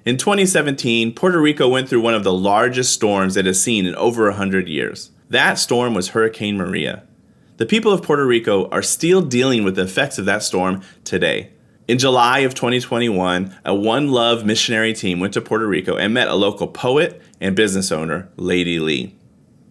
In 2017, Puerto Rico went through one of the largest storms it has seen in over 100 years. That storm was Hurricane Maria. The people of Puerto Rico are still dealing with the effects of that storm today. In July of 2021, a One Love missionary team went to Puerto Rico and met a local poet and business owner, Lady Lee.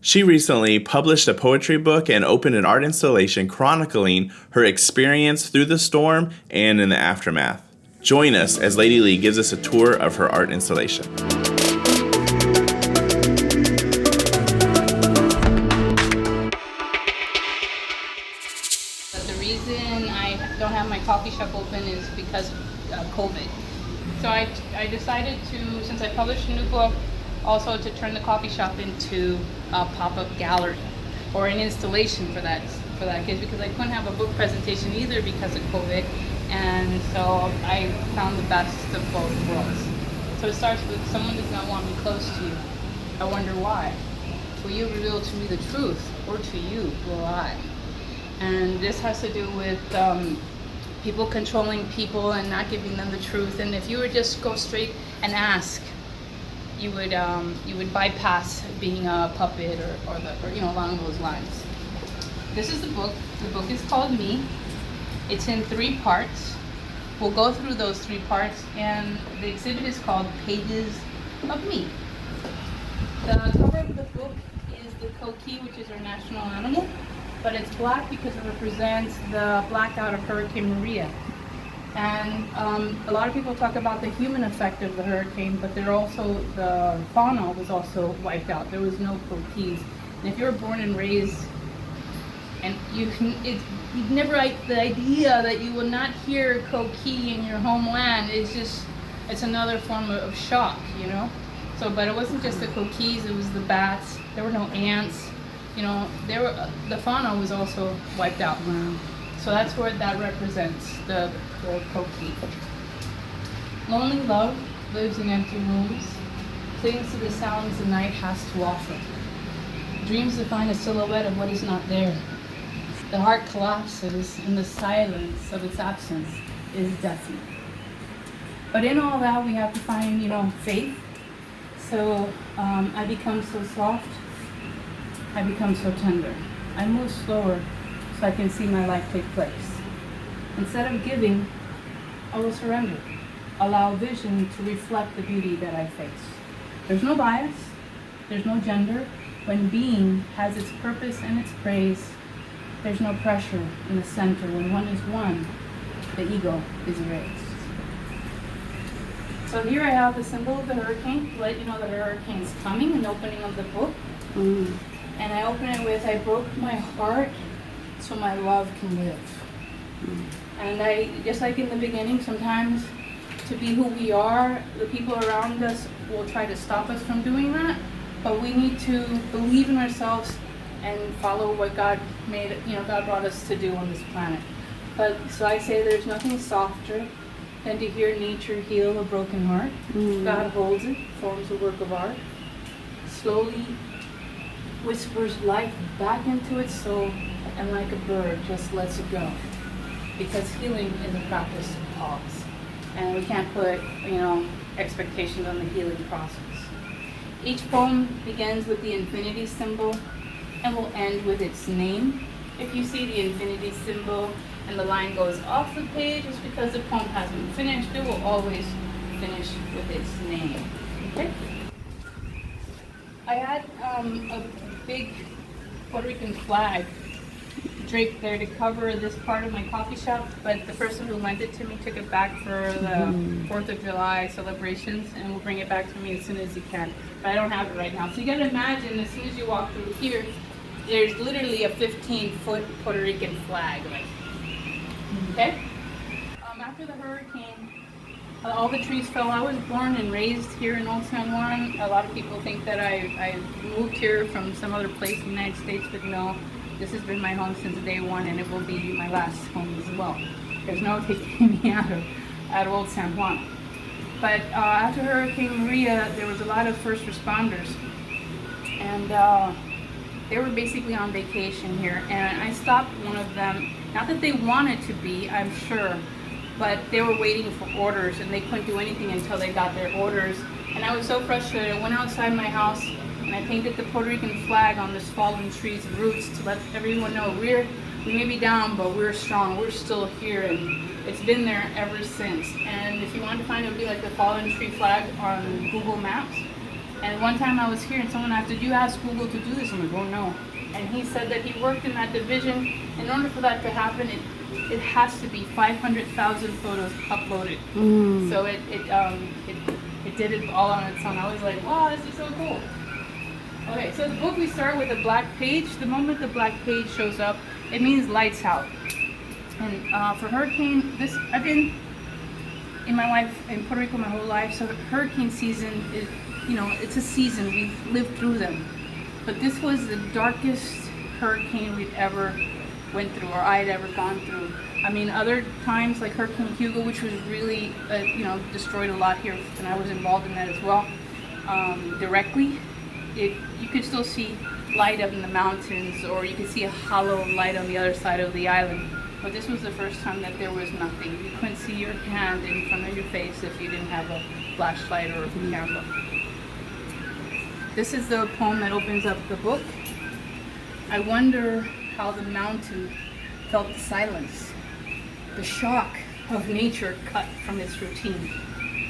She recently published a poetry book and opened an art installation chronicling her experience through the storm and in the aftermath. Join us as Lady Lee gives us a tour of her art installation. The reason I don't have my coffee shop open is because of COVID. So I decided to, since I published a new book, also to turn the coffee shop into a pop-up gallery or an installation for that case, because I couldn't have a book presentation either because of COVID. And so I found the best of both worlds. So it starts with, someone does not want me close to you. I wonder why. Will you reveal to me the truth, or to you will I? And this has to do with people controlling people and not giving them the truth. And if you would just go straight and ask, you would bypass being a puppet or along those lines. This is the book. The book is called Me. It's in 3 parts. We'll go through those 3 parts, and the exhibit is called Pages of Me. The cover of the book is the coqui, which is our national animal, but it's black because it represents the blackout of Hurricane Maria. And a lot of people talk about the human effect of the hurricane, but the fauna was also wiped out. There was no coquis. And if you were born and raised, and you'd never like the idea that you will not hear coqui in your homeland. It's another form of shock, So, but it wasn't just the coquis; it was the bats. There were no ants. The fauna was also wiped out. Wow. So that's what that represents, the coqui. Lonely love lives in empty rooms, clings to the sounds the night has to offer. Dreams to find a silhouette of what is not there. The heart collapses, and the silence of its absence is deafening. But in all that, we have to find, faith. So I become so soft. I become so tender. I move slower so I can see my life take place. Instead of giving, I will surrender. Allow vision to reflect the beauty that I face. There's no bias. There's no gender. When being has its purpose and its praise, there's no pressure in the center. When one is one, the ego is erased. So here I have the symbol of the hurricane to let you know that a hurricane is coming, an opening of the book. And I open it with, I broke my heart so my love can live. And I, just like in the beginning, sometimes to be who we are, the people around us will try to stop us from doing that. But we need to believe in ourselves and follow what God God brought us to do on this planet. But so I say there's nothing softer than to hear nature heal a broken heart. God holds it, forms a work of art, slowly whispers life back into its soul, and like a bird just lets it go. Because healing is a practice of pause. And we can't put, expectations on the healing process. Each poem begins with the infinity symbol and will end with its name. If you see the infinity symbol and the line goes off the page, it's because the poem hasn't finished. It will always finish with its name. Okay? I had a big Puerto Rican flag draped there to cover this part of my coffee shop, but the person who lent it to me took it back for the 4th of July celebrations and will bring it back to me as soon as he can. But I don't have it right now. So you gotta imagine, as soon as you walk through here, there's literally a 15-foot Puerto Rican flag. Okay? After the hurricane, all the trees fell. I was born and raised here in Old San Juan. A lot of people think that I moved here from some other place in the United States, but no. This has been my home since day one, and it will be my last home as well. There's no taking me out of Old San Juan. But after Hurricane Maria, there was a lot of first responders, and they were basically on vacation here. And I stopped one of them, not that they wanted to be, I'm sure, but they were waiting for orders and they couldn't do anything until they got their orders. And I was so frustrated. I went outside my house and I painted the Puerto Rican flag on this fallen tree's roots to let everyone know we may be down, but we're strong. We're still here, and it's been there ever since. And if you want to find it, would be like the fallen tree flag on Google Maps. And one time I was here and someone asked, did you ask Google to do this? I'm like, oh no. And he said that he worked in that division. In order for that to happen, it has to be 500,000 photos uploaded. So it did it all on its own. I was like, wow, this is so cool. Okay, so the book, we start with a black page. The moment the black page shows up, it means lights out. And for hurricane, I've been in my life in Puerto Rico my whole life, so hurricane season is, it's a season. We've lived through them. But this was the darkest hurricane we'd ever went through, or I had ever gone through. I mean, other times like Hurricane Hugo, which was really, destroyed a lot here, and I was involved in that as well, directly. You could still see light up in the mountains, or you could see a hollow light on the other side of the island. But this was the first time that there was nothing. You couldn't see your hand in front of your face if you didn't have a flashlight or a camera. This is the poem that opens up the book. I wonder how the mountain felt the silence, the shock of nature cut from its routine.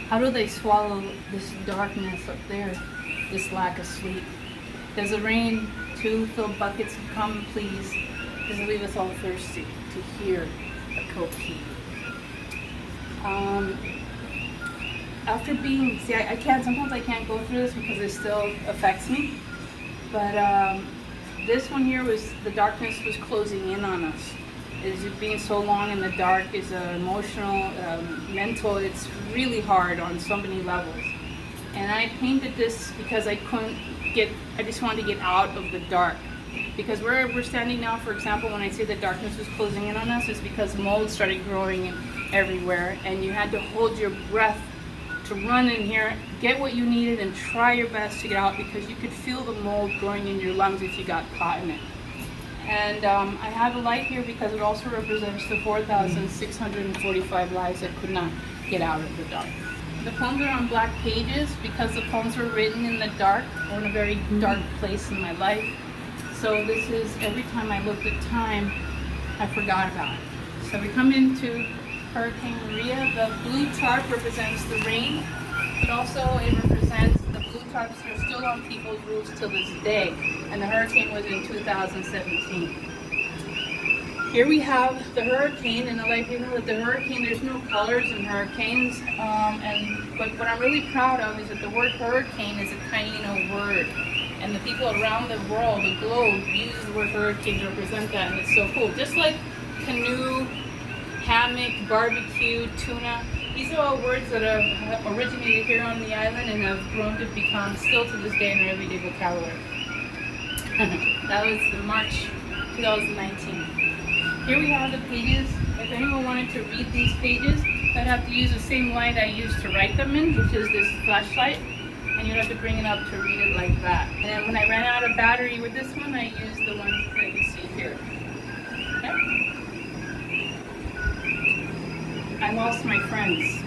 How do they swallow this darkness up there, this lack of sleep? Does the rain too fill buckets? Come please, does it leave us all thirsty to hear a coquille? After being, sometimes I can't go through this because it still affects me, but this one here was, the darkness was closing in on us. Is it being so long in the dark is emotional, mental, it's really hard on so many levels. And I painted this because I just wanted to get out of the dark. Because where we're standing now, for example, when I say the darkness was closing in on us, is because mold started growing everywhere, and you had to hold your breath to run in here, get what you needed, and try your best to get out, because you could feel the mold growing in your lungs if you got caught in it. And I have a light here because it also represents the 4,645 lives that could not get out of the dark. The poems are on black pages because the poems were written in the dark, or in a very dark place in my life. So this is, every time I looked at time, I forgot about it. So we come into Hurricane Maria. The blue tarp represents the rain, but also it represents the blue tarps that are still on people's roofs till this day. And the hurricane was in 2017. Here we have the hurricane, and I like to know that the hurricane, there's no colors in hurricanes. But what I'm really proud of is that the word hurricane is a Taino word. And the people around the world, the globe, use the word hurricane to represent that, and it's so cool. Just like canoe, hammock, barbecue, tuna, these are all words that have originated here on the island and have grown to become, still to this day, in our everyday vocabulary. That was the March 2019. Here we have the pages. If anyone wanted to read these pages, I'd have to use the same light I used to write them in, which is this flashlight. And you'd have to bring it up to read it like that. And then when I ran out of battery with this one, I used the ones that you see here. Okay? I lost my friends.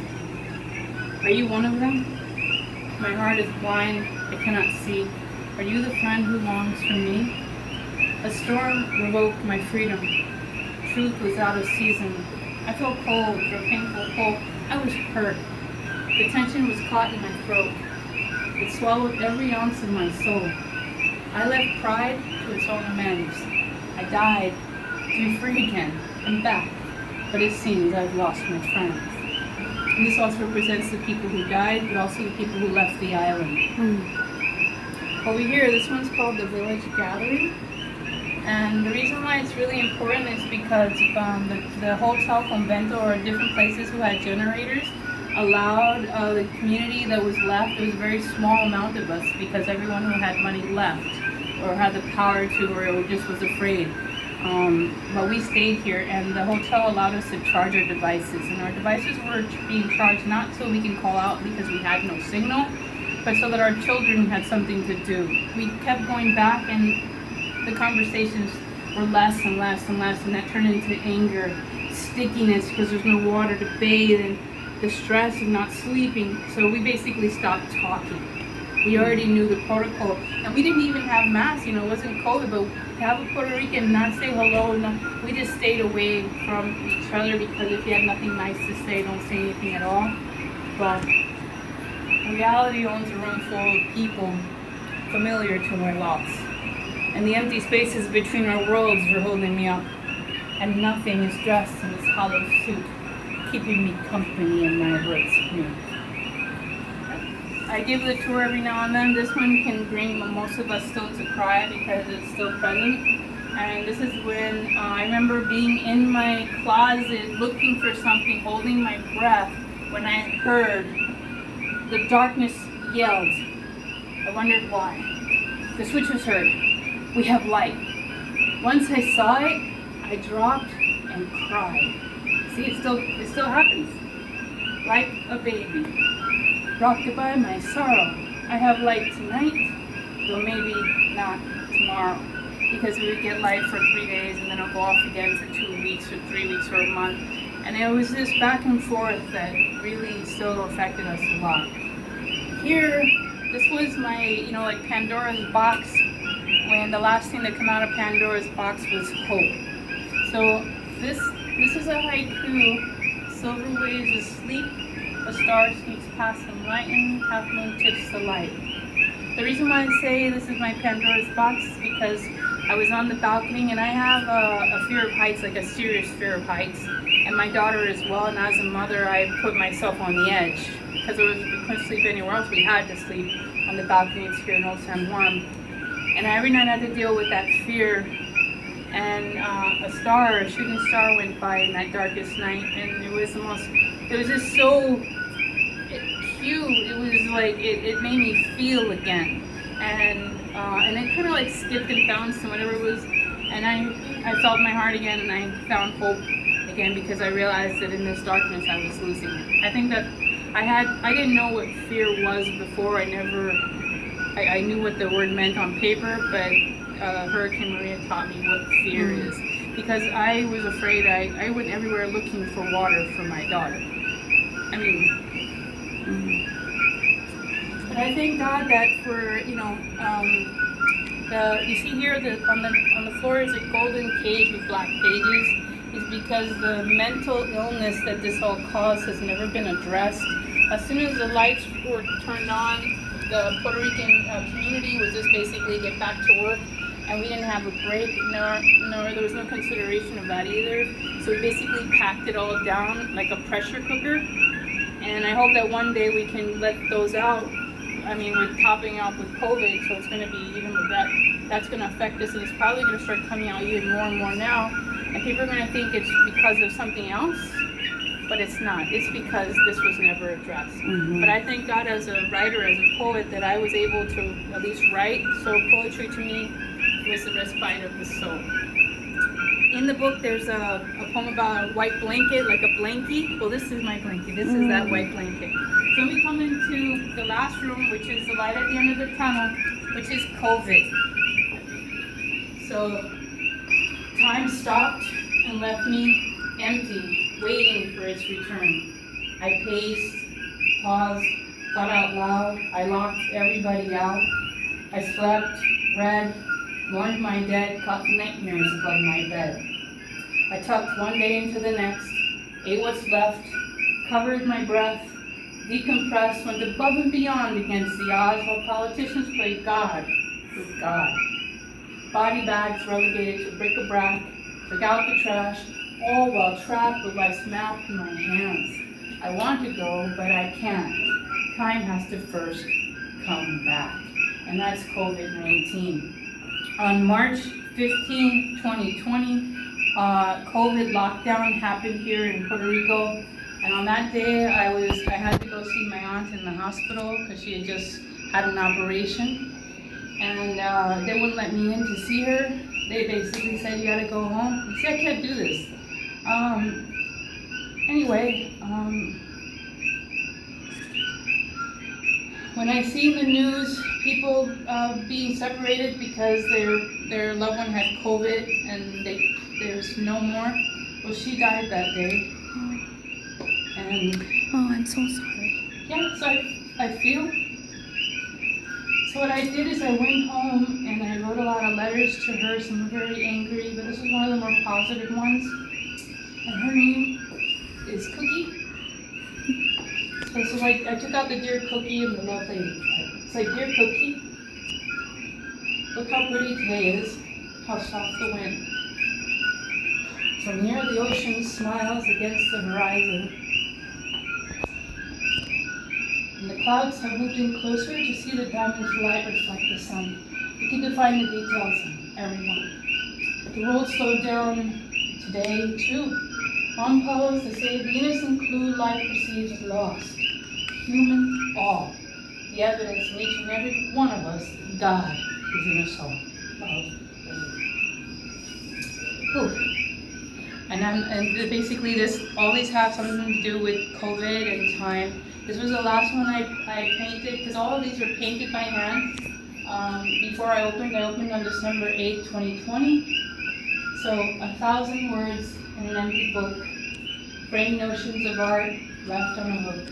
Are you one of them? My heart is blind, I cannot see. Are you the friend who longs for me? A storm revoked my freedom. Truth was out of season. I felt cold, or painful cold. I was hurt. The tension was caught in my throat. It swallowed every ounce of my soul. I left pride to its own amends. I died to be free again. I'm back, but it seems I've lost my friends. And this also represents the people who died, but also the people who left the island. Over here, this one's called the Village Gathering. And the reason why it's really important is because the Hotel Convento, or different places who had generators, allowed the community that was left, it was a very small amount of us, because everyone who had money left, or had the power to, or just was afraid. But we stayed here, and the hotel allowed us to charge our devices. And our devices were being charged not so we can call out because we had no signal, but so that our children had something to do. We kept going back, and the conversations were less and less and less, and that turned into anger, stickiness because there's no water to bathe, and the stress of not sleeping. So we basically stopped talking. We already knew the protocol, and we didn't even have masks. It wasn't COVID, but to have a Puerto Rican not say hello, we just stayed away from each other, because if you had nothing nice to say, don't say anything at all. But reality owns a room full of people familiar to our loss, and the empty spaces between our worlds are holding me up, and nothing is dressed in this hollow suit, keeping me company in my words here. I give the tour every now and then. This one can bring most of us still to cry because it's still present. And this is when I remember being in my closet looking for something, holding my breath, when I heard the darkness yelled. I wondered why. The switch was heard. We have light. Once I saw it, I dropped and cried. See, it still happens. Like a baby. Rocked by my sorrow. I have light tonight, though maybe not tomorrow. Because we would get light for 3 days and then it'll go off again for 2 weeks or 3 weeks or a month. And it was this back and forth that really still affected us a lot. Here, this was my, like Pandora's box, when the last thing that came out of Pandora's box was hope. So this is a haiku. Silver waves asleep. A star sneaks past them lighten, half moon tips the light. The reason why I say this is my Pandora's box is because I was on the balcony, and I have a fear of heights, like a serious fear of heights, and my daughter as well. And as a mother, I put myself on the edge because we couldn't sleep anywhere else. We had to sleep on the balconies here in Old San Juan, and every night I had to deal with that fear. And a shooting star went by in that darkest night, and it was just so cute. It was like, it made me feel again. And it kind of like skipped and bounced and whatever it was. And I felt my heart again, and I found hope again, because I realized that in this darkness I was losing it. I think that I didn't know what fear was before. I knew what the word meant on paper, but Hurricane Maria taught me what fear is. Because I was afraid. I went everywhere looking for water for my daughter. But I thank God that for, you see here on the floor is a golden cage with black pages, is because the mental illness that this all caused has never been addressed. As soon as the lights were turned on, the Puerto Rican community was just basically get back to work, and we didn't have a break, nor there was no consideration of that either. So we basically packed it all down like a pressure cooker. And I hope that one day we can let those out. We're topping off with COVID, so it's going to be even with that. That's going to affect us, and it's probably going to start coming out even more and more now. And people are going to think it's because of something else, but it's not. It's because this was never addressed. Mm-hmm. But I thank God as a writer, as a poet, that I was able to at least write. So poetry to me was the respite of the soul. In the book, there's a poem about a white blanket, like a blankie. Well, this is my blanket. This is that white blanket. So we come into the last room, which is the light at the end of the tunnel, which is COVID. So time stopped and left me empty, waiting for its return. I paced, paused, thought out loud. I locked everybody out. I slept, read, mourned my dead, caught nightmares above my bed. I tucked one day into the next, ate what's left, covered my breath, decompressed, went above and beyond against the odds while politicians played God with God. Body bags relegated to bric-a-brac, took out the trash, all while trapped with life's map in my hands. I want to go, but I can't. Time has to first come back. And that's COVID-19. On March 15, 2020, COVID lockdown happened here in Puerto Rico. And on that day, I had to go see my aunt in the hospital because she had just had an operation. And they wouldn't let me in to see her. They basically said, you gotta go home. You see, I can't do this. Anyway, when I see in the news people being separated because their loved one had COVID and there's no more, Well, she died that day. And Oh, I'm so sorry. yeah, so I feel. So what I did is I went home and I wrote a lot of letters to her. Some were very angry, but this was one of the more positive ones. And her name is Cookie. So I took out the Dear Cookie and the Love Lady. It's like, Dear Cookie, look how pretty today is, how soft the wind. From here the ocean smiles against the horizon. And the clouds have moved in closer to see the diamond's light reflect the sun. You can define the details in everyone. The world slowed down today, too. On pause to say the innocent clue life perceives lost. Human all. The evidence in each and every one of us, God is in us all. Love. And basically all these have something to do with COVID and time. This was the last one I painted, because all of these are painted by hand. Before I opened on December 8, 2020. So 1,000 words in an empty book. Framed notions of art left on a hook.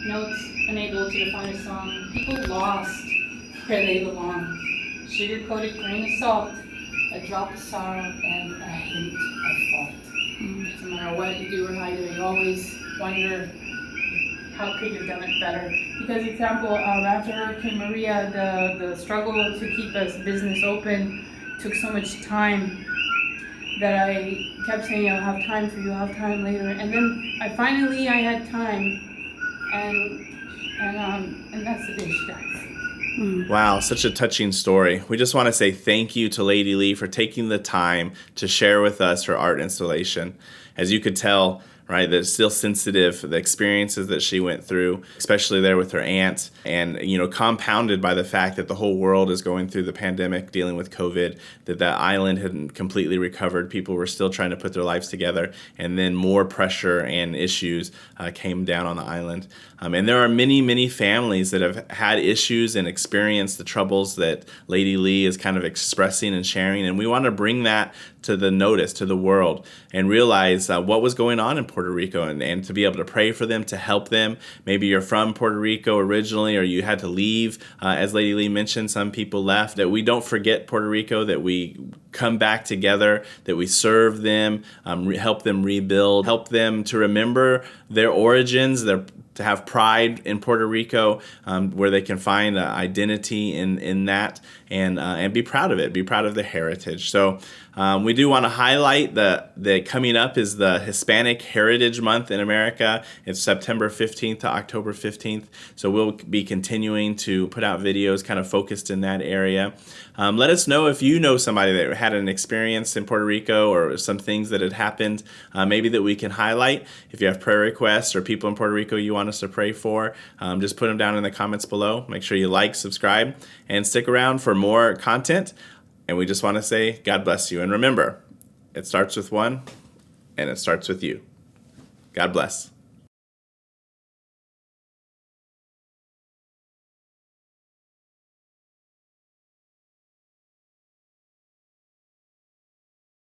Notes unable to define a song. People lost where they belong. Sugar-coated grain of salt. A drop of sorrow and a hint of fault. No matter what you do or how you do it, you always wonder how could you have done it better. Because example, after Hurricane Maria, the struggle to keep us business open took so much time that I kept saying, I'll have time for you, I'll have time later. And then I had time, and that's the day she died. Wow, such a touching story. We just want to say thank you to Lady Lee for taking the time to share with us her art installation. As you could tell, right, that it's still sensitive, the experiences that she went through, especially there with her aunt, and, compounded by the fact that the whole world is going through the pandemic, dealing with COVID, that island hadn't completely recovered. People were still trying to put their lives together, and then more pressure and issues came down on the island. And there are many, many families that have had issues and experienced the troubles that Lady Lee is kind of expressing and sharing, and we want to bring that to the notice, to the world, and realize what was going on in Puerto Rico, and to be able to pray for them, to help them. Maybe you're from Puerto Rico originally, or you had to leave. As Lady Lee mentioned, some people left. That we don't forget Puerto Rico, that we come back together, that we serve them, help them rebuild, help them to remember their origins, to have pride in Puerto Rico, where they can find identity in that, and be proud of it, be proud of the heritage. So we do want to highlight that coming up is the Hispanic Heritage Month in America. It's September 15th to October 15th. So we'll be continuing to put out videos kind of focused in that area. Let us know if you know somebody that had an experience in Puerto Rico, or some things that had happened, maybe that we can highlight. If you have prayer requests or people in Puerto Rico you want us to pray for, just put them down in the comments below. Make sure you like, subscribe, and stick around for more content. And we just want to say, God bless you. And remember, it starts with one, and it starts with you. God bless.